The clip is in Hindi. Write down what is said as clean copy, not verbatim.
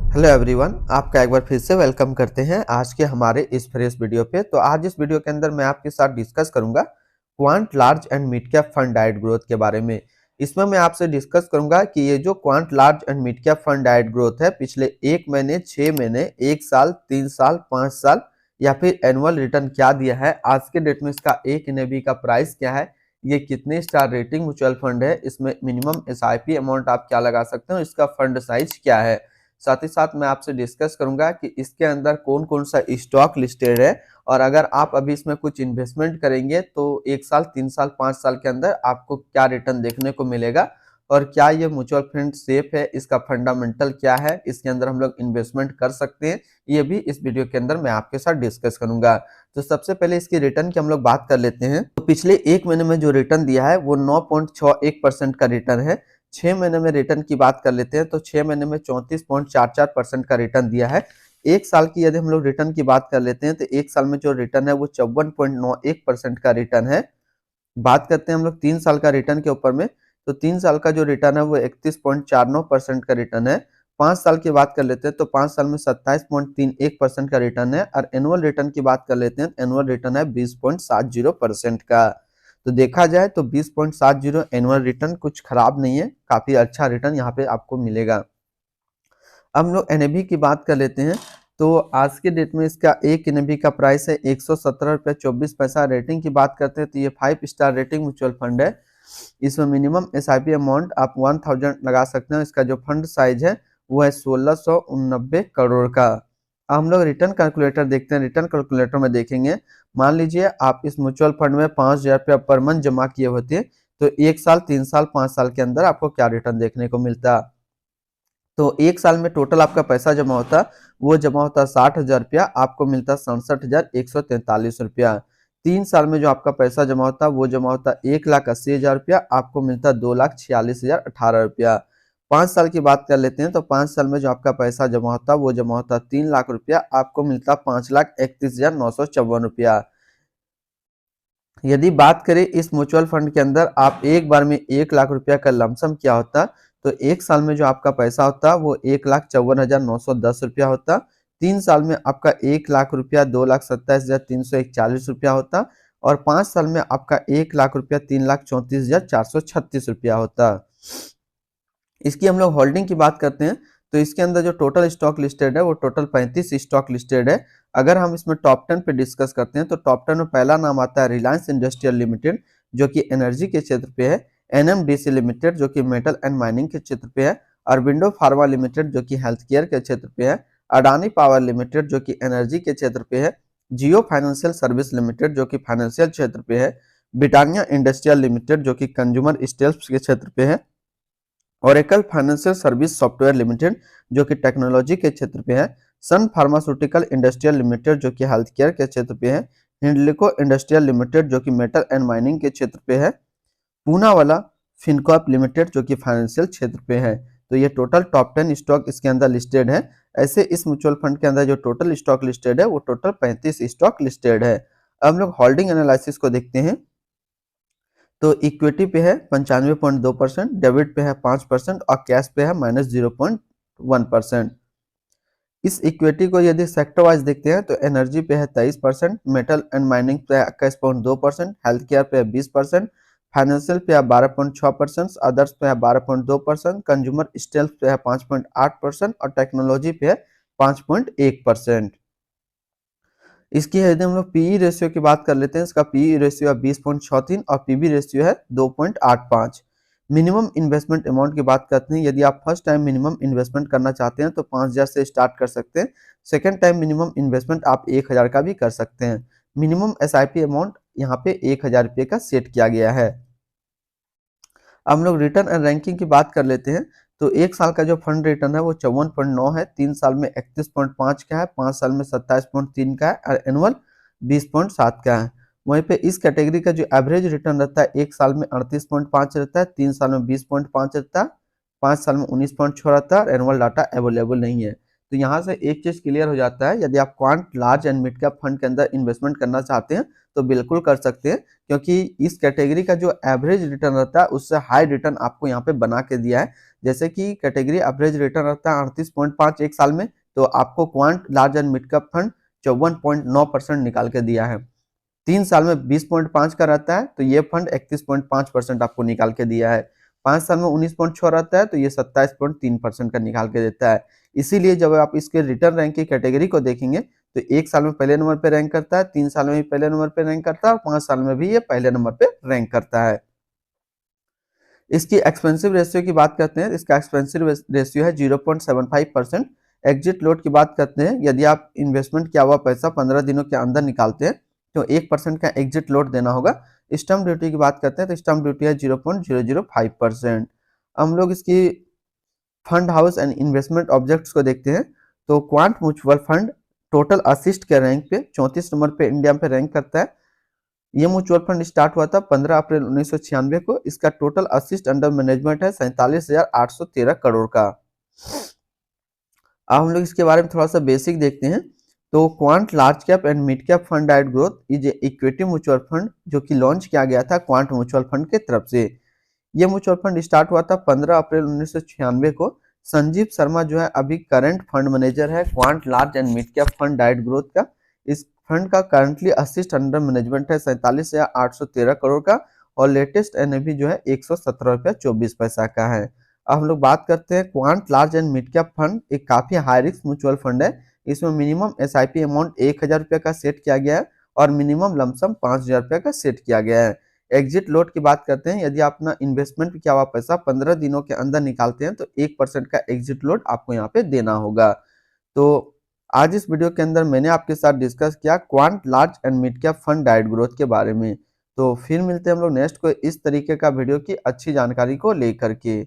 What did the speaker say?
हेलो एवरीवन, आपका एक बार फिर से वेलकम करते हैं आज के हमारे इस फ्रेश वीडियो पे। तो आज इस वीडियो के अंदर मैं आपके साथ डिस्कस करूंगा quant large and mid cap fund diet growth के बारे में। इसमें मैं आपसे डिस्कस करूंगा कि ये जो quant large and mid cap fund diet growth है पिछले 1 महीने, 6 महीने, 1 साल, 3 साल, 5 साल या फिर एनुअल रिटर्न क्या दिया है, आज के डेट में इसका एक एनएवी का प्राइस क्या है, ये कितने स्टार रेटिंग म्यूचुअल फंड है, इसमें मिनिमम एसआईपी अमाउंट आप क्या लगा सकते हो, इसका फंड साइज क्या है। साथ ही साथ मैं आपसे डिस्कस करूंगा कि इसके अंदर कौन कौन सा स्टॉक लिस्टेड है और अगर आप अभी इसमें कुछ इन्वेस्टमेंट करेंगे तो 1 साल, 3 साल, 5 साल के अंदर आपको क्या रिटर्न देखने को मिलेगा और क्या ये म्यूचुअल फंड सेफ है, इसका फंडामेंटल क्या है, इसके अंदर हम लोग इन्वेस्टमेंट कर सकते हैं, ये भी इस वीडियो के अंदर मैं आपके साथ डिस्कस करूंगा। तो सबसे पहले इसकी रिटर्न की हम लोग बात कर लेते हैं। तो पिछले 1 महीने में जो रिटर्न दिया है वो 9.61% का रिटर्न है। 6 महीने में रिटर्न की बात कर लेते हैं तो 6 महीने में 34.44% का रिटर्न दिया है। 1 साल की यदि हम लोग रिटर्न की बात कर लेते हैं तो 1 साल में जो रिटर्न है वो 54.91% का रिटर्न है। बात करते हैं हम लोग 3 साल का रिटर्न के ऊपर में, तो 3 साल का जो रिटर्न है वो 31.49% का रिटर्न है। 5 साल की बात कर लेते हैं तो 5 साल में 27.31% का रिटर्न है और एनुअल रिटर्न की बात कर लेते हैं, एनुअल रिटर्न है 20.70% का। तो देखा जाए तो 20.70 एनुअल रिटर्न कुछ खराब नहीं है, काफी अच्छा रिटर्न यहाँ पे आपको मिलेगा। अब हम लोग एनएवी की बात कर लेते हैं तो आज के डेट में इसका एक एनएवी का प्राइस है 117 रुपये 24 पैसा। रेटिंग की बात करते हैं तो ये 5 स्टार रेटिंग म्यूचुअल फंड है। इसमें मिनिमम एसआईपी अमाउंट आप 1000 लगा सकते हैं। इसका जो फंड साइज है वो है 1689 करोड़ का। अब हम लोग रिटर्न कैलकुलेटर देखते हैं। रिटर्न कैलकुलेटर में देखेंगे, मान लीजिए आप इस म्यूचुअल फंड में 5000 रुपया पर मंथ जमा किए होते हैं तो 1 साल, 3 साल, 5 साल के अंदर आपको क्या रिटर्न देखने को मिलता। तो 1 साल में टोटल आपका पैसा जमा होता, वो जमा होता 60,000 रुपया, आपको मिलता 67,143 रुपया। 3 साल में जो आपका पैसा जमा होता वो जमा होता 1,80,000 रुपया, आपको मिलता 2,46,018 रुपया। 5 साल की बात कर लेते हैं तो 5 साल में जो आपका पैसा जमा होता वो जमा होता 3 लाख रुपया, आपको मिलता 5,31,954 रुपया। यदि बात करें इस म्यूचुअल फंड के अंदर आप एक बार में 1 लाख रुपया का लमसम क्या होता, तो 1 साल में जो आपका पैसा होता वो 1,54,910 रुपया होता। 3 साल में आपका 1 लाख रुपया 2,27,341 रुपया होता और 5 साल में आपका 1 लाख रुपया 3,34,436 रुपया होता। इसकी हम लोग होल्डिंग की बात करते हैं तो इसके अंदर जो टोटल स्टॉक लिस्टेड है वो टोटल 35 स्टॉक लिस्टेड है। अगर हम इसमें टॉप 10 पे डिस्कस करते हैं तो टॉप 10 में पहला नाम आता है रिलायंस इंडस्ट्रियल लिमिटेड जो कि एनर्जी के क्षेत्र पे है, एनएमडीसी लिमिटेड जो कि मेटल एंड माइनिंग के क्षेत्र पे है, अरबिंदो फार्मा लिमिटेड जो कि हेल्थ केयर के क्षेत्र पे है, अडानी पावर लिमिटेड जो कि एनर्जी के क्षेत्र पे है, जियो फाइनेंशियल सर्विस लिमिटेड जो कि फाइनेंशियल क्षेत्र पे है, ब्रिटानिया इंडस्ट्रियल लिमिटेड जो कि कंज्यूमर स्टेल्स के क्षेत्र पे है, Oracle financial service software limited जो कि टेक्नोलॉजी के क्षेत्र पे है, सन फार्मास्यूटिकल इंडस्ट्रियल लिमिटेड जो कि हेल्थ केयर के क्षेत्र पे है, हिंडलिको इंडस्ट्रियल लिमिटेड जो कि मेटल एंड माइनिंग के क्षेत्र पे है, पूना वाला फिनकॉर्प लिमिटेड जो कि फाइनेंशियल क्षेत्र पे है। तो ये टोटल टॉप 10 स्टॉक इसके अंदर लिस्टेड है। ऐसे इस म्यूचुअल फंड के अंदर जो टोटल स्टॉक लिस्टेड है वो टोटल 35 स्टॉक लिस्टेड है। अब हम लोग होल्डिंग एनालिसिस को देखते हैं तो इक्विटी पे है 95.2%, डेबिट पे है 5% और कैश पे है -0.1%। इस इक्विटी को यदि सेक्टर वाइज देखते हैं तो एनर्जी पे है 23%, मेटल एंड माइनिंग पे है 21.2%, हेल्थ केयर पे है 20%, फाइनेंशियल पे है 12.6%, अदर्स पे है 12.2%, कंज्यूमर स्टेल्स पे है 5.8% और टेक्नोलॉजी पे है 5.1%। इसकी यदि हम लोग पीई रेशियो की बात कर लेते हैं, इसका पीई रेशियो है 20.63 और पीबी रेशियो है 2.85। मिनिमम इन्वेस्टमेंट अमाउंट की बात करते हैं, यदि आप फर्स्ट टाइम मिनिमम इन्वेस्टमेंट करना चाहते हैं तो 5,000 से स्टार्ट कर सकते हैं। सेकेंड टाइम मिनिमम इन्वेस्टमेंट आप 1,000 का भी कर सकते हैं। मिनिमम एसआईपी अमाउंट यहाँ पे 1,000 रुपये का सेट किया गया है। हम लोग रिटर्न एंड रैंकिंग की बात कर लेते हैं तो 1 साल का जो फंड रिटर्न है वो 54.9 है, 3 साल में 31.5 का है, 5 साल में 27.3 का है और एनुअल 20.7 का है। वहीं पे इस कैटेगरी का जो एवरेज रिटर्न रहता है 1 साल में 38.5 रहता है, 3 साल में 20.5 रहता है, 5 साल में 19.6 रहता है और एनुअल डाटा अवेलेबल नहीं है। तो यहाँ से एक चीज क्लियर हो जाता है, यदि आप quant large and mid cap fund के अंदर इन्वेस्टमेंट करना चाहते हैं तो बिल्कुल कर सकते हैं, क्योंकि इस कैटेगरी का जो एवरेज रिटर्न रहता है उससे हाई रिटर्न आपको यहाँ पे बना के दिया है। जैसे कि कैटेगरी एवरेज रिटर्न रहता है 38.5 एक साल में, तो आपको quant large and mid cap fund 54.9% निकाल के दिया है। 3 साल में 20.5 का रहता है तो ये फंड 31.5% आपको निकाल के दिया है। 5 साल में 19.6 रहता है तो ये 27.3% का निकाल के देता है। इसीलिए जब आप इसके रिटर्न रैंक की कैटेगरी को देखेंगे तो 1 साल में पहले नंबर पे रैंक करता है, 3 साल में भी पहले नंबर पे रैंक करता है और 5 साल में भी ये पहले नंबर पे रैंक करता है। इसकी एक्सपेंसिव रेशियो की बात करते हैं, इसका एक्सपेंसिव रेशियो है 0.75%। एग्जिट लोड की बात करते हैं, यदि आप इन्वेस्टमेंट किया हुआ पैसा 15 दिनों के अंदर निकालते हैं तो 1% का एग्जिट लोड देना होगा। स्टैम्प ड्यूटी की बात करते हैं तो स्टैम्प ड्यूटी है 0.005%। हम लोग इसकी fund house and investment objects को देखते हैं तो quant mutual fund total assist के रैंक पे 34 नंबर पे इंडिया पे रैंक करता है। ये म्यूचुअल फंड स्टार्ट हुआ था 15 अप्रैल 1996 को। इसका टोटल असिस्ट अंडर मैनेजमेंट है 47,813 करोड़ का। अब हम लोग इसके बारे में थोड़ा सा बेसिक देखते हैं। तो quant large cap and mid cap fund direct growth is equity mutual fund जो कि लॉन्च किया गया था क्वांट म्यूचुअल फंड के तरफ से। ये म्यूचुअल फंड स्टार्ट हुआ था 15 अप्रैल 1996 को। संजीव शर्मा जो है अभी करंट फंड मैनेजर है quant large and mid cap fund direct growth का। इस फंड का करंटली असिस्ट अंडर मैनेजमेंट है 47,813 करोड़ का और लेटेस्ट एनएवी जो है 117 रुपया 24 पैसा का है। अब हम लोग बात करते हैं quant large and mid cap fund एक काफी हाई रिस्क म्यूचुअल फंड है। इसमें मिनिमम एसआईपी अमाउंट 1,000 रुपया का सेट किया गया है और मिनिमम लमसम 5,000 रुपया का सेट किया गया है। एग्जिट लोड की बात करते हैं, यदि आप अपना इन्वेस्टमेंट किया हुआ पैसा 15 दिनों के अंदर निकालते हैं तो 1% का एग्जिट लोड आपको यहाँ पे देना होगा। तो आज इस वीडियो के अंदर मैंने आपके साथ डिस्कस किया quant large and mid cap fund direct growth के बारे में। तो फिर मिलते हैं हम लोग नेक्स्ट को इस तरीके का वीडियो की अच्छी जानकारी को लेकर के।